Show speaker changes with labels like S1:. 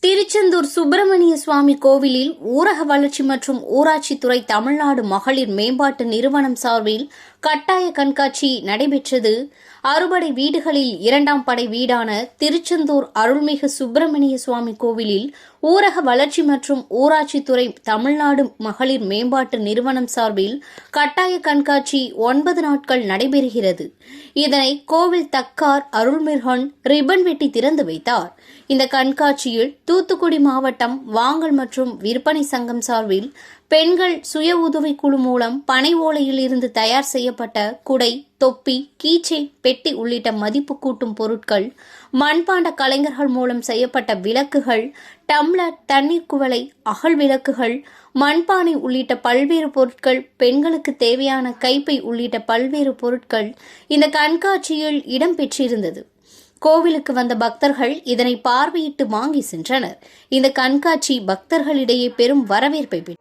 S1: திருச்செந்தூர் சுப்பிரமணிய சுவாமி கோவிலில் ஊரக வளர்ச்சி மற்றும் ஊராட்சித்துறை தமிழ்நாடு மகளிர் மேம்பாட்டு நிறுவனம் சார்பில் கட்டாய கண்காட்சி நடைபெற்றது. அறுபடை வீடுகளில் இரண்டாம் படை வீடான திருச்செந்தூர் அருள்மிகு சுப்பிரமணிய சுவாமி கோவிலில் ஊரக வளர்ச்சி மற்றும் ஊராட்சித்துறை தமிழ்நாடு மகளிர் மேம்பாட்டு நிறுவனம் சார்பில் கட்டாய கண்காட்சி 9 நாட்கள் நடைபெறுகிறது. இதனை கோவில் தக்கார் அருள்மிர்கன் ரிப்பன் வெட்டி திறந்து வைத்தார். இந்த கண்காட்சியில் தூத்துக்குடி மாவட்டம் வாங்கல் மற்றும் விற்பனை சங்கம் சார்பில் பெண்கள் சுய உதவிக்குழு மூலம் பனை ஓலையில் இருந்து தயார் செய்யப்பட்ட குடை, தொப்பி, கீச்செயின், பெட்டி உள்ளிட்ட மதிப்பு கூட்டும் பொருட்கள், மண்பாண்ட கலைஞர்கள் மூலம் செய்யப்பட்ட விளக்குகள், டம்ளர், தண்ணீர் குவளை, அகல் விளக்குகள், மண்பானை உள்ளிட்ட பல்வேறு பொருட்கள், பெண்களுக்கு தேவையான கைப்பை உள்ளிட்ட பல்வேறு பொருட்கள் இந்த கண்காட்சியில் இடம்பெற்றிருந்தது. கோவிலுக்கு வந்த பக்தர்கள் இதனை பார்வையிட்டு வாங்கி சென்றனர். இந்த கண்காட்சி பக்தர்களிடையே பெரும் வரவேற்பை பெற்றது.